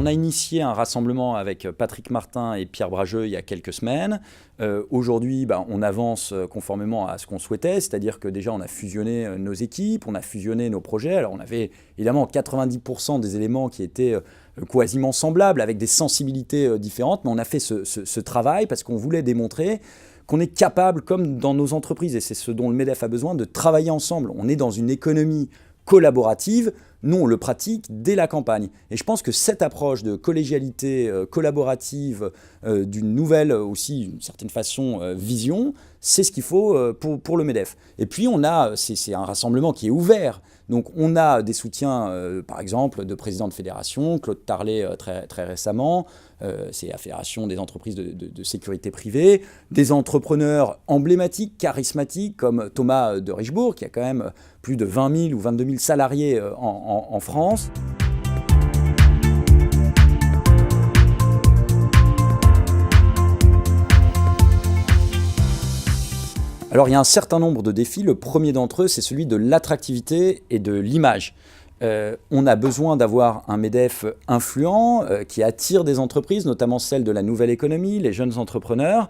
a initié un rassemblement avec Patrick Martin et Pierre Brageux il y a quelques semaines. Aujourd'hui, on avance conformément à ce qu'on souhaitait, c'est-à-dire que déjà on a fusionné nos équipes, on a fusionné nos projets. Alors on avait évidemment 90% des éléments qui étaient quasiment semblables, avec des sensibilités différentes, mais on a fait ce travail parce qu'on voulait démontrer qu'on est capable, comme dans nos entreprises, et c'est ce dont le MEDEF a besoin, de travailler ensemble. On est dans une économie collaborative. Nous, on le pratique dès la campagne. Et je pense que cette approche de collégialité collaborative, d'une nouvelle, aussi, d'une certaine façon, vision, c'est ce qu'il faut pour le MEDEF. Et puis, c'est un rassemblement qui est ouvert. Donc, on a des soutiens, par exemple, de présidents de fédération, Claude Tarlet très récemment, c'est la Fédération des entreprises de sécurité privée, des entrepreneurs emblématiques, charismatiques, comme Thomas de Richebourg, qui a quand même plus de 20 000 ou 22 000 salariés en France. Alors il y a un certain nombre de défis. Le premier d'entre eux, c'est celui de l'attractivité et de l'image. On a besoin d'avoir un MEDEF influent qui attire des entreprises, notamment celles de la nouvelle économie, les jeunes entrepreneurs.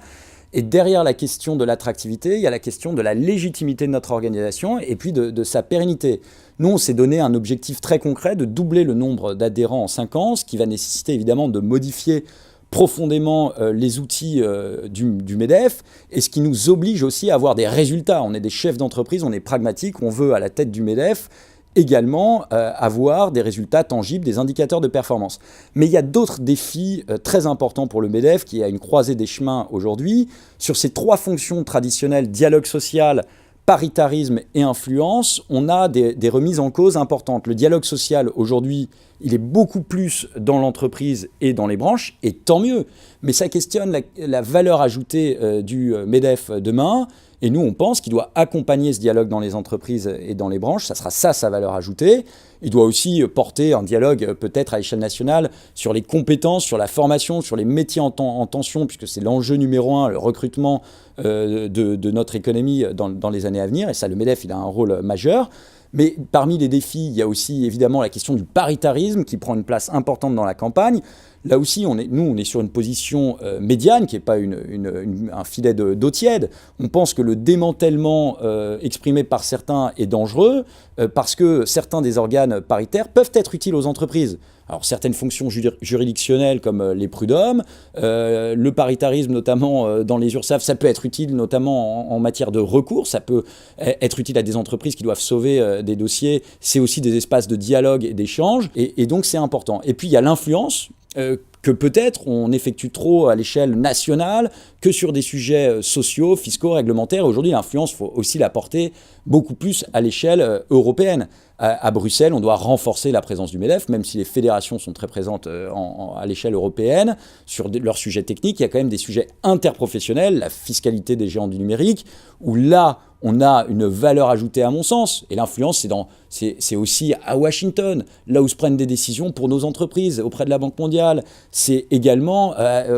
Et derrière la question de l'attractivité, il y a la question de la légitimité de notre organisation et puis de sa pérennité. Nous, on s'est donné un objectif très concret de doubler le nombre d'adhérents en 5 ans, ce qui va nécessiter évidemment de modifier profondément les outils du MEDEF, et ce qui nous oblige aussi à avoir des résultats. On est des chefs d'entreprise, on est pragmatiques, on veut à la tête du MEDEF également avoir des résultats tangibles, des indicateurs de performance. Mais il y a d'autres défis très importants pour le MEDEF qui est à une croisée des chemins aujourd'hui. Sur ces 3 fonctions traditionnelles, dialogue social, paritarisme et influence, on a des remises en cause importantes. Le dialogue social, aujourd'hui, il est beaucoup plus dans l'entreprise et dans les branches, et tant mieux. Mais ça questionne la valeur ajoutée du MEDEF demain. Et nous, on pense qu'il doit accompagner ce dialogue dans les entreprises et dans les branches. Ça sera ça, sa valeur ajoutée. Il doit aussi porter un dialogue peut-être à échelle nationale sur les compétences, sur la formation, sur les métiers en tension, puisque c'est l'enjeu numéro 1, le recrutement de notre économie dans les années à venir. Et ça, le MEDEF, il a un rôle majeur. Mais parmi les défis, il y a aussi évidemment la question du paritarisme qui prend une place importante dans la campagne. Là aussi, on est sur une position médiane qui n'est pas un filet d'eau tiède. On pense que le démantèlement exprimé par certains est dangereux parce que certains des organes paritaires peuvent être utiles aux entreprises. Alors certaines fonctions juridictionnelles comme les prud'hommes, le paritarisme notamment dans les URSSAF, ça peut être utile notamment en matière de recours, ça peut être utile à des entreprises qui doivent sauver des dossiers, c'est aussi des espaces de dialogue et d'échange, et donc c'est important. Et puis il y a l'influence, que peut-être on effectue trop à l'échelle nationale que sur des sujets sociaux, fiscaux, réglementaires. Aujourd'hui, l'influence, il faut aussi la porter beaucoup plus à l'échelle européenne. À Bruxelles, on doit renforcer la présence du MEDEF, même si les fédérations sont très présentes à l'échelle européenne. Sur leurs sujets techniques, il y a quand même des sujets interprofessionnels, la fiscalité des géants du numérique, où là, on a une valeur ajoutée à mon sens. Et l'influence, c'est aussi à Washington, là où se prennent des décisions pour nos entreprises, auprès de la Banque mondiale. C'est également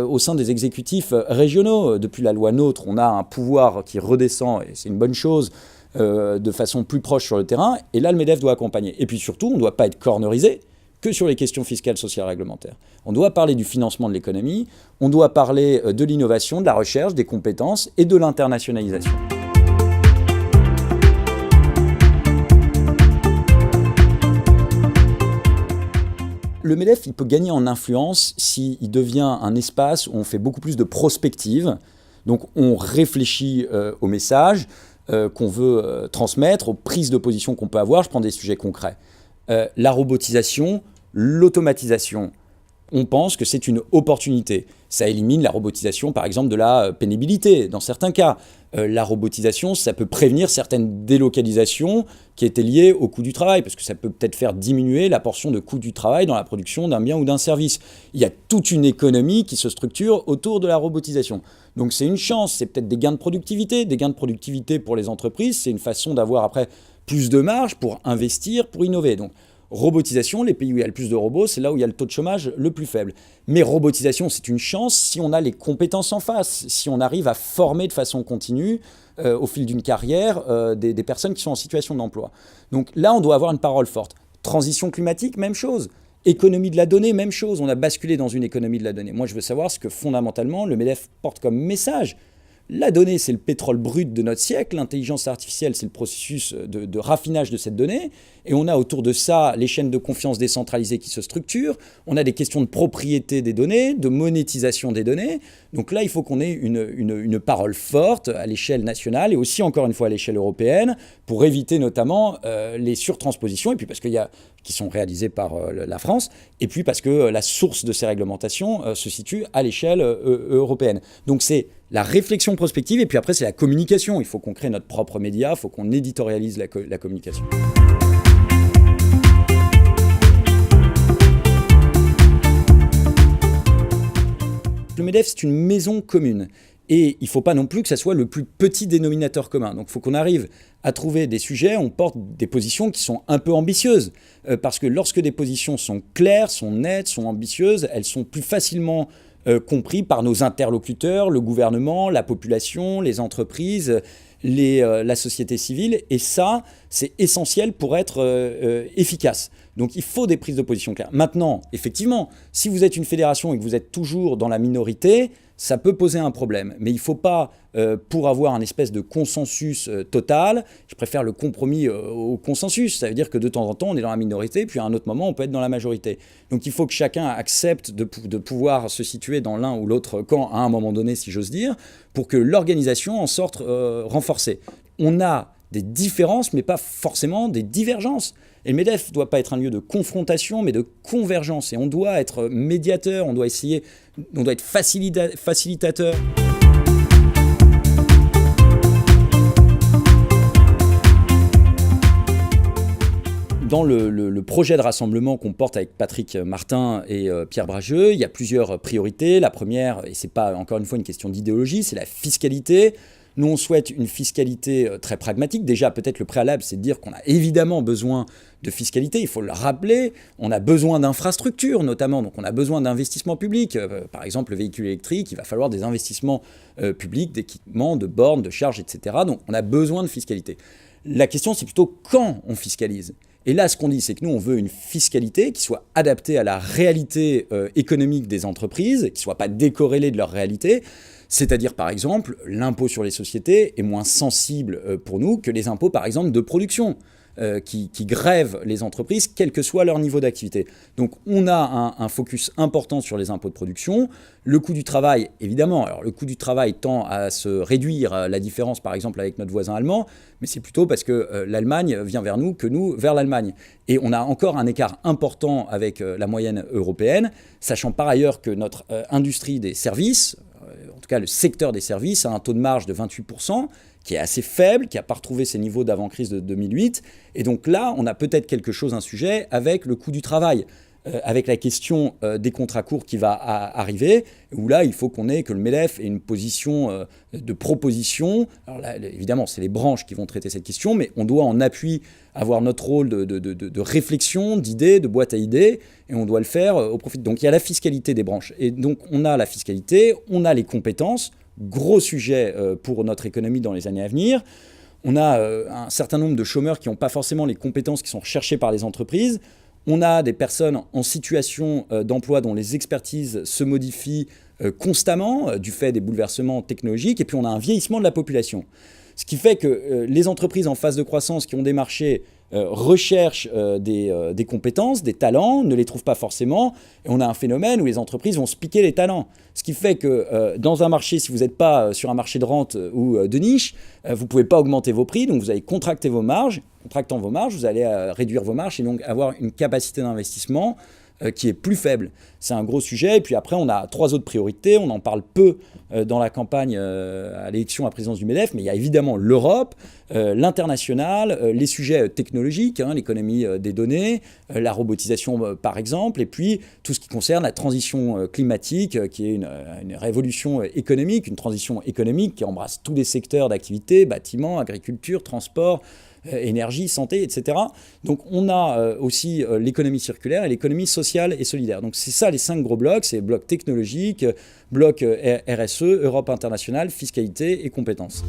au sein des exécutifs régionaux. Depuis la loi NOTRe, on a un pouvoir qui redescend, et c'est une bonne chose, de façon plus proche sur le terrain. Et là, le MEDEF doit accompagner. Et puis surtout, on ne doit pas être cornerisé que sur les questions fiscales, sociales, réglementaires. On doit parler du financement de l'économie, on doit parler de l'innovation, de la recherche, des compétences et de l'internationalisation. Le MEDEF, il peut gagner en influence s'il devient un espace où on fait beaucoup plus de prospective. Donc on réfléchit au message qu'on veut transmettre, aux prises de position qu'on peut avoir. Je prends des sujets concrets. La robotisation, l'automatisation. On pense que c'est une opportunité. Ça élimine la robotisation, par exemple, de la pénibilité, dans certains cas. La robotisation, ça peut prévenir certaines délocalisations qui étaient liées au coût du travail, parce que ça peut peut-être faire diminuer la portion de coût du travail dans la production d'un bien ou d'un service. Il y a toute une économie qui se structure autour de la robotisation. Donc c'est une chance, c'est peut-être des gains de productivité pour les entreprises, c'est une façon d'avoir après plus de marge pour investir, pour innover. Donc robotisation, les pays où il y a le plus de robots, c'est là où il y a le taux de chômage le plus faible. Mais robotisation, c'est une chance si on a les compétences en face, si on arrive à former de façon continue au fil d'une carrière des personnes qui sont en situation d'emploi. Donc là, on doit avoir une parole forte. Transition climatique, même chose. Économie de la donnée, même chose, on a basculé dans une économie de la donnée. Moi, je veux savoir ce que fondamentalement le MEDEF porte comme message. La donnée, c'est le pétrole brut de notre siècle. L'intelligence artificielle, c'est le processus de raffinage de cette donnée. Et on a autour de ça les chaînes de confiance décentralisées qui se structurent. On a des questions de propriété des données, de monétisation des données. Donc là, il faut qu'on ait une parole forte à l'échelle nationale et aussi, encore une fois, à l'échelle européenne pour éviter notamment les surtranspositions. Et puis parce qu'il y a qui sont réalisées par la France, et puis parce que la source de ces réglementations se situe à l'échelle européenne. Donc c'est la réflexion prospective, et puis après c'est la communication. Il faut qu'on crée notre propre média, il faut qu'on éditorialise la communication. Le MEDEF, c'est une maison commune. Et il ne faut pas non plus que ça soit le plus petit dénominateur commun. Donc il faut qu'on arrive à trouver des sujets, on porte des positions qui sont un peu ambitieuses. Parce que lorsque des positions sont claires, sont nettes, sont ambitieuses, elles sont plus facilement comprises par nos interlocuteurs, le gouvernement, la population, les entreprises, la société civile. Et ça, c'est essentiel pour être efficace. Donc il faut des prises de position claires. Maintenant, effectivement, si vous êtes une fédération et que vous êtes toujours dans la minorité, ça peut poser un problème. Mais il ne faut pas, pour avoir un espèce de consensus total, je préfère le compromis au consensus. Ça veut dire que de temps en temps, on est dans la minorité, puis à un autre moment, on peut être dans la majorité. Donc il faut que chacun accepte de pouvoir se situer dans l'un ou l'autre camp à un moment donné, si j'ose dire, pour que l'organisation en sorte renforcée. On a des différences, mais pas forcément des divergences. Et le MEDEF ne doit pas être un lieu de confrontation, mais de convergence. Et on doit être médiateur, on doit être facilitateur. Dans le projet de rassemblement qu'on porte avec Patrick Martin et Pierre Brageux, il y a plusieurs priorités. La première, et ce n'est pas encore une fois une question d'idéologie, c'est la fiscalité. Nous, on souhaite une fiscalité très pragmatique. Déjà, peut-être le préalable, c'est de dire qu'on a évidemment besoin de fiscalité. Il faut le rappeler. On a besoin d'infrastructures, notamment. Donc, on a besoin d'investissements publics. Par exemple, le véhicule électrique, il va falloir des investissements publics, d'équipements, de bornes, de charges, etc. Donc, on a besoin de fiscalité. La question, c'est plutôt quand on fiscalise. Et là, ce qu'on dit, c'est que nous, on veut une fiscalité qui soit adaptée à la réalité économique des entreprises, qui ne soit pas décorrélée de leur réalité. C'est-à-dire, par exemple, l'impôt sur les sociétés est moins sensible pour nous que les impôts, par exemple, de production, qui grèvent les entreprises, quel que soit leur niveau d'activité. Donc, on a un focus important sur les impôts de production. Le coût du travail, évidemment. Alors, le coût du travail tend à se réduire, la différence, par exemple, avec notre voisin allemand, mais c'est plutôt parce que l'Allemagne vient vers nous que nous vers l'Allemagne. Et on a encore un écart important avec la moyenne européenne, sachant par ailleurs que notre industrie des services, en tout cas le secteur des services, a un taux de marge de 28%, qui est assez faible, qui n'a pas retrouvé ses niveaux d'avant-crise de 2008. Et donc là, on a peut-être quelque chose, un sujet, avec le coût du travail, avec la question des contrats courts qui va arriver, où là, il faut que le MEDEF ait une position de proposition. Alors là, évidemment, c'est les branches qui vont traiter cette question, mais on doit en appui avoir notre rôle de réflexion, d'idées, de boîte à idées, et on doit le faire au profit. Donc il y a la fiscalité des branches. Et donc on a la fiscalité, on a les compétences, gros sujet pour notre économie dans les années à venir. On a un certain nombre de chômeurs qui n'ont pas forcément les compétences qui sont recherchées par les entreprises. On a des personnes en situation d'emploi dont les expertises se modifient constamment du fait des bouleversements technologiques. Et puis on a un vieillissement de la population. Ce qui fait que les entreprises en phase de croissance qui ont des marchés recherchent des compétences, des talents, ne les trouvent pas forcément. Et on a un phénomène où les entreprises vont se piquer les talents. Ce qui fait que dans un marché, si vous n'êtes pas sur un marché de rente ou de niche, vous ne pouvez pas augmenter vos prix, donc vous allez contracter vos marges. Contractant vos marges, vous allez réduire vos marges et donc avoir une capacité d'investissement qui est plus faible. C'est un gros sujet. Et puis après, on a 3 autres priorités. On en parle peu dans la campagne à l'élection à la présidence du MEDEF, mais il y a évidemment l'Europe, l'international, les sujets technologiques, l'économie des données, la robotisation par exemple, et puis tout ce qui concerne la transition climatique, qui est une révolution économique, une transition économique qui embrasse tous les secteurs d'activité, bâtiments, agriculture, transport, énergie, santé, etc. Donc on a aussi l'économie circulaire et l'économie sociale et solidaire. Donc c'est ça les 5 gros blocs, c'est bloc technologique, bloc RSE, Europe internationale, fiscalité et compétences.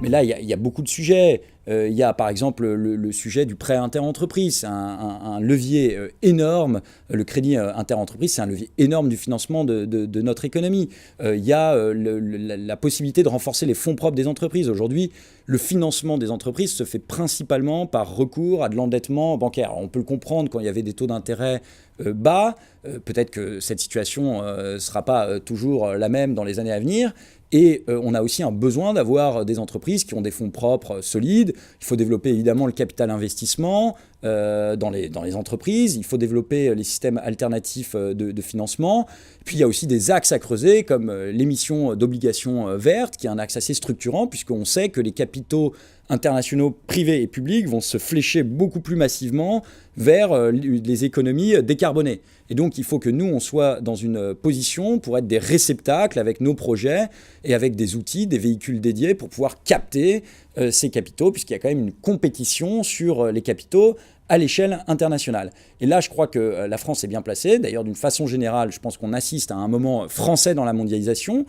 Mais là, il y a beaucoup de sujets. Il y a par exemple le sujet du prêt inter-entreprise, c'est un levier énorme. Le crédit inter-entreprise, c'est un levier énorme du financement de notre économie. Il y a la possibilité de renforcer les fonds propres des entreprises. Aujourd'hui, le financement des entreprises se fait principalement par recours à de l'endettement bancaire. Alors, on peut le comprendre quand il y avait des taux d'intérêt bas. Peut-être que cette situation ne sera pas toujours la même dans les années à venir. Et on a aussi un besoin d'avoir des entreprises qui ont des fonds propres solides. Il faut développer évidemment le capital investissement dans les entreprises. Il faut développer les systèmes alternatifs de financement. Puis il y a aussi des axes à creuser comme l'émission d'obligations vertes, qui est un axe assez structurant puisqu'on sait que les capitaux internationaux privés et publics vont se flécher beaucoup plus massivement vers les économies décarbonées. Et donc, il faut que nous, on soit dans une position pour être des réceptacles avec nos projets et avec des outils, des véhicules dédiés pour pouvoir capter ces capitaux, puisqu'il y a quand même une compétition sur les capitaux à l'échelle internationale. Et là, je crois que la France est bien placée. D'ailleurs, d'une façon générale, je pense qu'on assiste à un moment français dans la mondialisation.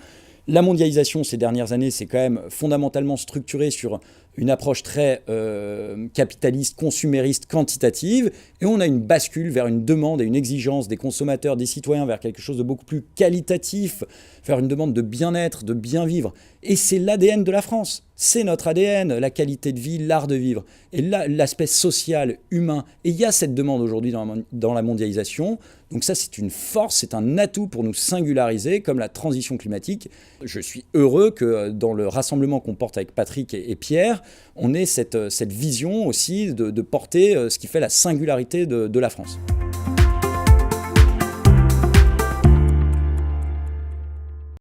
La mondialisation, ces dernières années, c'est quand même fondamentalement structuré sur une approche très capitaliste, consumériste, quantitative. Et on a une bascule vers une demande et une exigence des consommateurs, des citoyens, vers quelque chose de beaucoup plus qualitatif, vers une demande de bien-être, de bien vivre. Et c'est l'ADN de la France. C'est notre ADN, la qualité de vie, l'art de vivre. Et là, l'aspect social, humain. Et il y a cette demande aujourd'hui dans la mondialisation. Donc ça, c'est une force, c'est un atout pour nous singulariser, comme la transition climatique. Je suis heureux que dans le rassemblement qu'on porte avec Patrick et Pierre, on ait cette vision aussi de porter ce qui fait la singularité de la France.